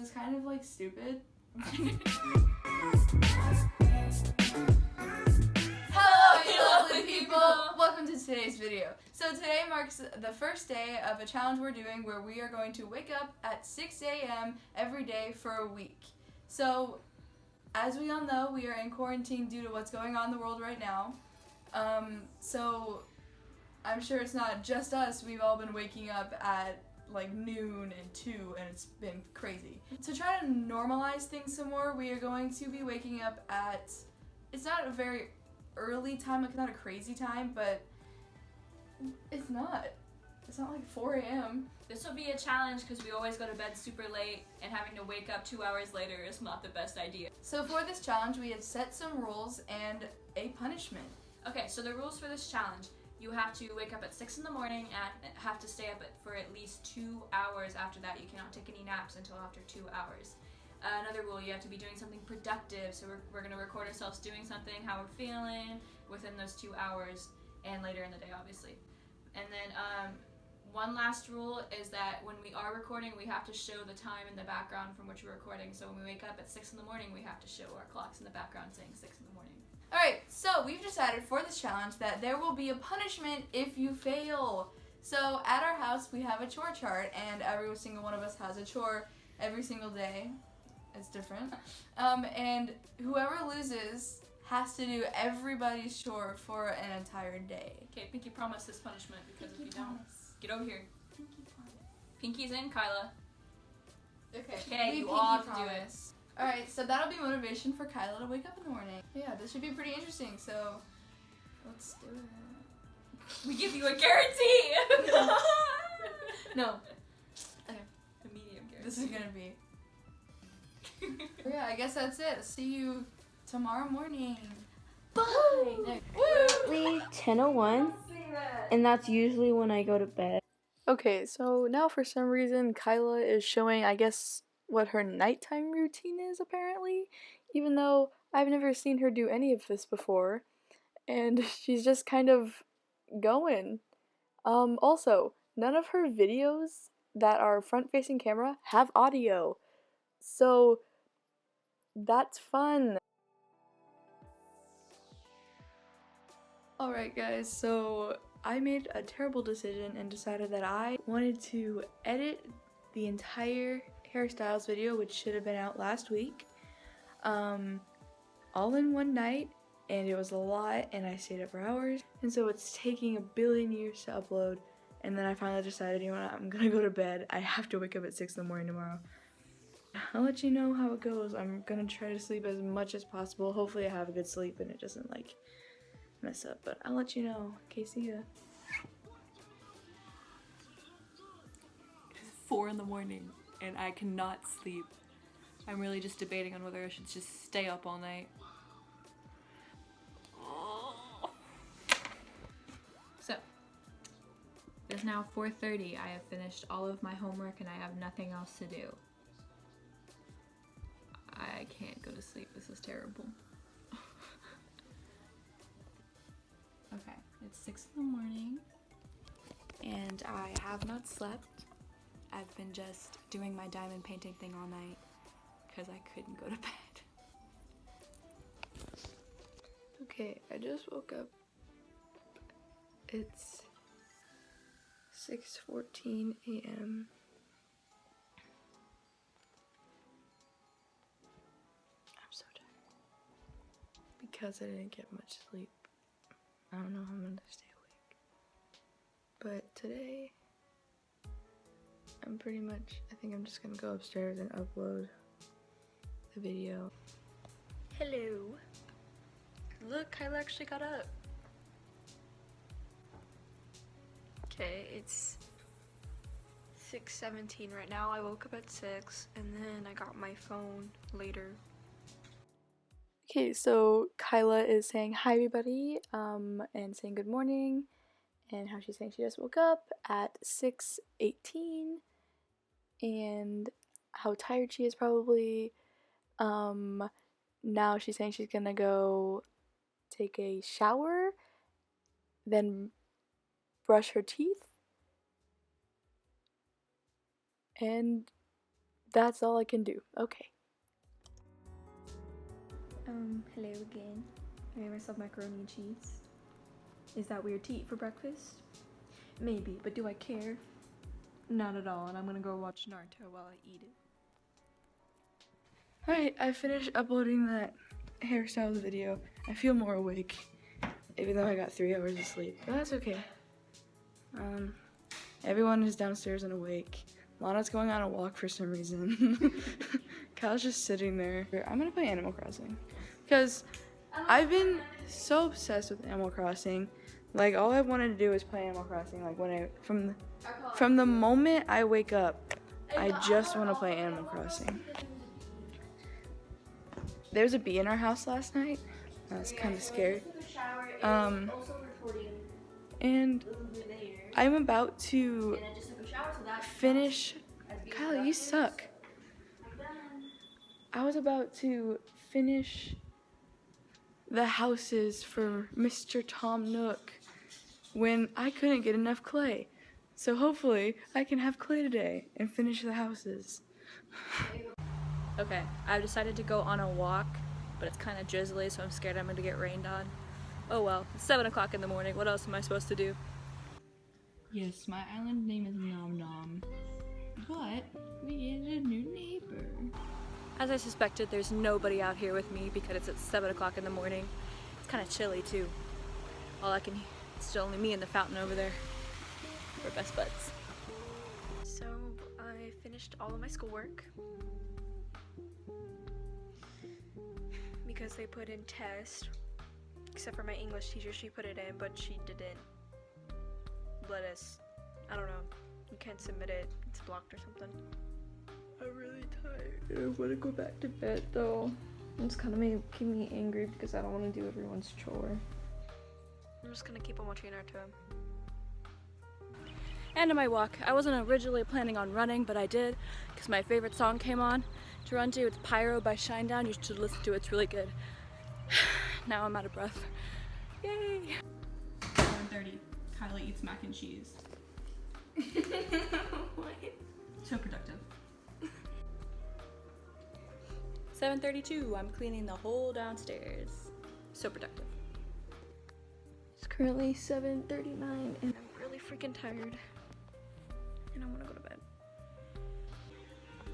is kind of like stupid. Hello, you lovely people! Welcome to today's video. So today marks the first day of a challenge we're doing where we are going to wake up at 6 a.m. every day for a week. So, as we all know, we are in quarantine due to what's going on in the world right now. So I'm sure it's not just us. We've all been waking up at like noon and 2, and it's been crazy. To try to normalize things some more, we are going to be waking up at, it's not a very early time, like not a crazy time, but it's not like 4 a.m. This will be a challenge because we always go to bed super late, and having to wake up 2 hours later is not the best idea. So for this challenge, we have set some rules and a punishment. Okay, so the rules for this challenge: you have to wake up at 6 in the morning and have to stay up for at least 2 hours after that. You cannot take any naps until after 2 hours. Another rule, you have to be doing something productive, so we're going to record ourselves doing something, how we're feeling within those 2 hours, and later in the day, obviously. And then one last rule is that when we are recording, we have to show the time in the background from which we're recording. So when we wake up at 6 in the morning, we have to show our clocks in the background saying 6 in the morning. Alright, so we've decided for this challenge that there will be a punishment if you fail. So at our house, we have a chore chart, and every single one of us has a chore every single day. It's different. And whoever loses has to do everybody's chore for an entire day. Okay, Pinky, promise this punishment, because Pinky if you promise. don't, get over here. Pinky promise. Pinky's in, Kyla. Okay, you pinky all have to do promise. Alright, so that'll be motivation for Kyla to wake up in the morning. Yeah, this should be pretty interesting, so let's do it. We give you a guarantee! No. Okay, A medium guarantee. this is gonna be. Yeah, I guess that's it. See you tomorrow morning. Bye! Currently 10:01, and that's usually when I go to bed. Okay, so now for some reason Kyla is showing, I guess, what her nighttime routine is apparently, even though I've never seen her do any of this before, and she's just kind of going. Also, none of her videos that are front-facing camera have audio, so that's fun. Alright guys, so I made a terrible decision and decided that I wanted to edit the entire hairstyles video, which should have been out last week, all in one night, and it was a lot, and I stayed up for hours, and so it's taking a billion years to upload, and then I finally decided, you know what, I'm gonna go to bed. I have to wake up at 6 in the morning tomorrow. I'll let you know how it goes. I'm gonna try to sleep as much as possible. Hopefully I have a good sleep and it doesn't like mess up, but I'll let you know. Okay, see ya. It's 4 in the morning and I cannot sleep. I'm really just debating on whether I should just stay up all night. So, it's now 4:30. I have finished all of my homework and I have nothing else to do. I can't go to sleep. This is terrible. Okay, it's 6 in the morning and I have not slept. I've been just doing my diamond painting thing all night because I couldn't go to bed. Okay, I just woke up. It's 6:14 a.m. I'm so tired because I didn't get much sleep. I don't know how I'm gonna stay awake. But today, I think I'm just gonna go upstairs and upload the video. Hello. Look, Kyla actually got up. Okay, it's 6:17 right now. I woke up at 6 and then I got my phone later. Okay, so Kyla is saying hi everybody, and saying good morning, and how she's saying she just woke up at 6:18, and how tired she is probably. Now she's saying she's gonna go take a shower, then brush her teeth, and that's all I can do. Okay. Hello again. I made myself macaroni and cheese. Is that weird to eat for breakfast? Maybe, but do I care? Not at all, and I'm gonna go watch Naruto while I eat it. Alright, I finished uploading that hairstyles video. I feel more awake, even though I got 3 hours of sleep, but that's okay. Everyone is downstairs and awake. Lana's going on a walk for some reason. Kyle's just sitting there. I'm gonna play Animal Crossing, because I've been so obsessed with Animal Crossing. Like, all I wanted to do was play Animal Crossing. Like, from the moment I wake up, I just want to play Animal Crossing. There was a bee in our house last night. I was kind of scared. And I'm about to finish. Kyle, you suck. I was about to finish the houses for Mr. Tom Nook when I couldn't get enough clay. So hopefully I can have clay today and finish the houses. Okay, I've decided to go on a walk, but it's kind of drizzly, so I'm scared I'm going to get rained on. Oh well, it's 7 o'clock in the morning. What else am I supposed to do? Yes, my island name is Nom Nom, but we get a new neighbor. As I suspected, there's nobody out here with me because it's at 7 o'clock in the morning. It's kind of chilly too. It's still only me and the fountain over there. We're best buds. So, I finished all of my schoolwork. Because they put in test. Except for my English teacher, she put it in, but she didn't let us, I don't know, you can't submit it, it's blocked or something. I'm really tired. I want to go back to bed though. It's kind of making me angry because I don't want to do everyone's chore. I'm just gonna keep on watching Naruto. And on my walk, I wasn't originally planning on running, but I did because my favorite song came on to run to. It's Pyro by Shinedown. You should listen to it, it's really good. Now I'm out of breath. Yay! 7:30. Kyla eats mac and cheese. What? So productive. 7:32. I'm cleaning the whole downstairs. So productive. It's currently 7:39 and I'm really freaking tired. And I want to go to bed.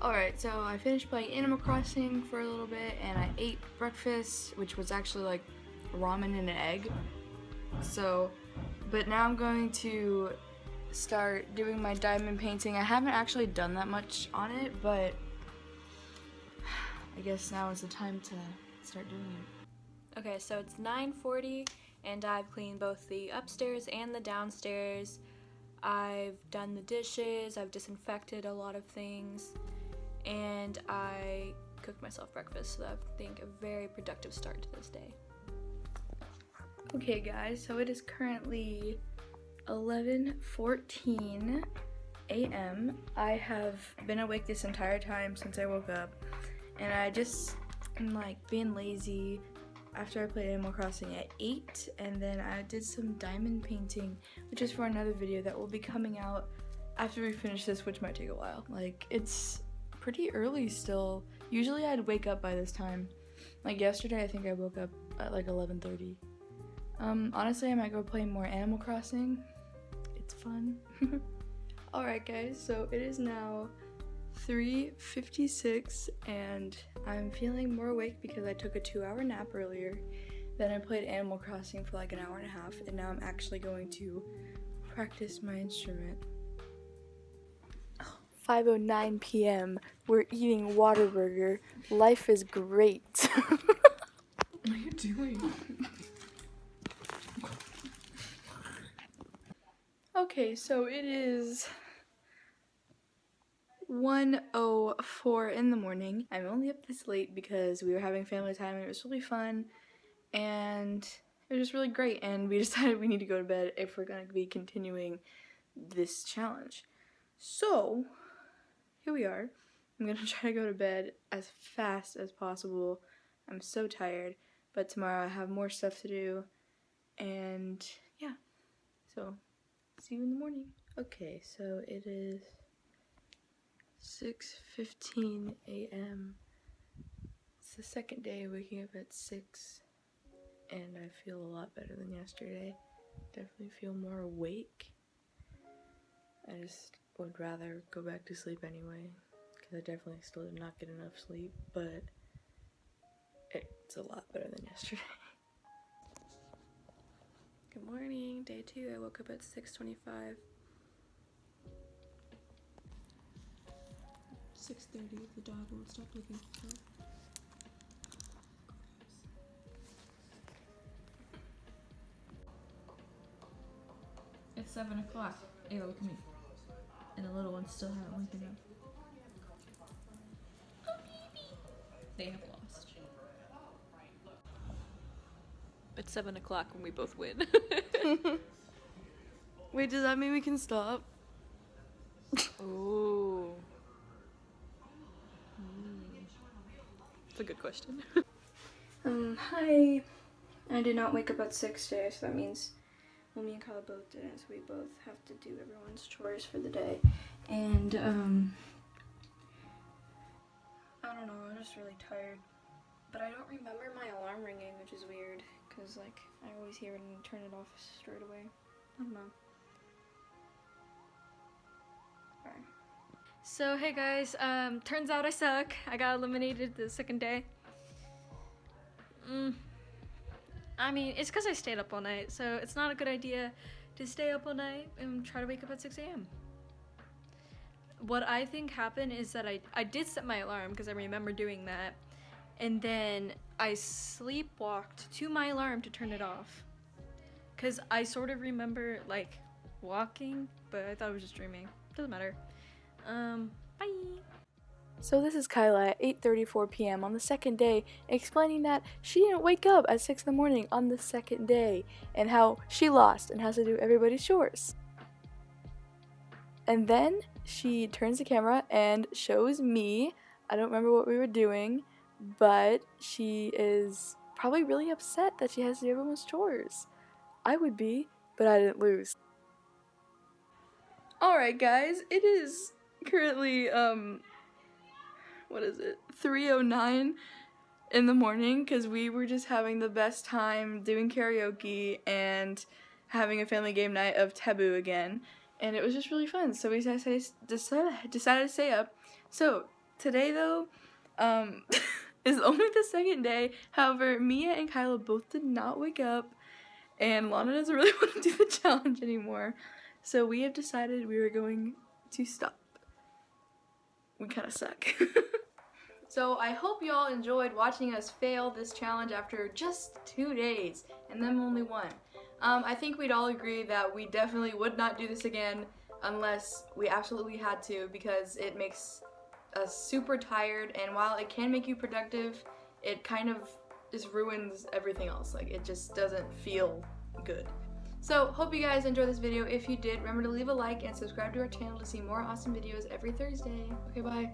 Alright, so I finished playing Animal Crossing for a little bit and I ate breakfast, which was actually like ramen and an egg. But now I'm going to start doing my diamond painting. I haven't actually done that much on it, but I guess now is the time to start doing it. Okay, so it's 9:40 and I've cleaned both the upstairs and the downstairs. I've done the dishes, I've disinfected a lot of things, and I cooked myself breakfast, so I think a very productive start to this day. Okay guys, so it is currently 11:14 a.m. I have been awake this entire time since I woke up, and I just am like being lazy after I played Animal Crossing at 8, and then I did some diamond painting, which is for another video that will be coming out after we finish this, which might take a while. Like, it's pretty early still. Usually I'd wake up by this time. Like yesterday, I think I woke up at like 11:30. Honestly, I might go play more Animal Crossing. It's fun. Alright guys, so it is now 3:56 and I'm feeling more awake because I took a 2-hour nap earlier. Then I played Animal Crossing for like an hour and a half, and now I'm actually going to practice my instrument. 5:09 p.m. We're eating Whataburger. Life is great. What are you doing? Okay, so it is 1:04 in the morning. I'm only up this late because we were having family time and it was really fun and it was just really great, and we decided we need to go to bed if we're going to be continuing this challenge. So, here we are. I'm going to try to go to bed as fast as possible. I'm so tired, but tomorrow I have more stuff to do, and yeah, so see you in the morning. Okay, so it is 6:15 a.m. It's the second day of waking up at 6, and I feel a lot better than yesterday. Definitely feel more awake. I just would rather go back to sleep anyway, because I definitely still did not get enough sleep, but it's a lot better than yesterday. Good morning, day 2. I woke up at 6:25. 6:30. The dog won't stop looking for help. It's 7 o'clock. Ava, look at me. And the little ones still haven't waken up. They have lost. It's 7 o'clock when we both win. Wait, does that mean we can stop? Ooh. That's a good question. Hi. I did not wake up at 6 today, so that means, well, me and Kyle both didn't, so we both have to do everyone's chores for the day. And, I don't know, I'm just really tired. But I don't remember my alarm ringing, which is weird, because, like, I always hear it and turn it off straight away. I don't know. Bye. So, hey guys, turns out I suck. I got eliminated the second day. I mean, it's because I stayed up all night, so it's not a good idea to stay up all night and try to wake up at 6 a.m. What I think happened is that I did set my alarm because I remember doing that, and then I sleepwalked to my alarm to turn it off. Because I sort of remember, like, walking, but I thought I was just dreaming. Doesn't matter. Bye! So this is Kyla at 8:34 p.m. on the second day, explaining that she didn't wake up at 6 in the morning on the second day, and how she lost and has to do everybody's chores. And then she turns the camera and shows me, I don't remember what we were doing, but she is probably really upset that she has to do everyone's chores. I would be, but I didn't lose. Alright guys, it is currently, 3:09 in the morning, because we were just having the best time doing karaoke and having a family game night of Taboo again, and it was just really fun, so we decided to stay up. So today though is only the second day. However, Mia and Kyla both did not wake up, and Lana doesn't really want to do the challenge anymore, so we have decided we are going to stop. We kind of suck. So I hope you all enjoyed watching us fail this challenge after just 2 days, and then only 1. I think we'd all agree that we definitely would not do this again unless we absolutely had to, because it makes us super tired, and while it can make you productive, it kind of just ruins everything else. Like, it just doesn't feel good. So, hope you guys enjoyed this video. If you did, remember to leave a like and subscribe to our channel to see more awesome videos every Thursday. Okay, bye.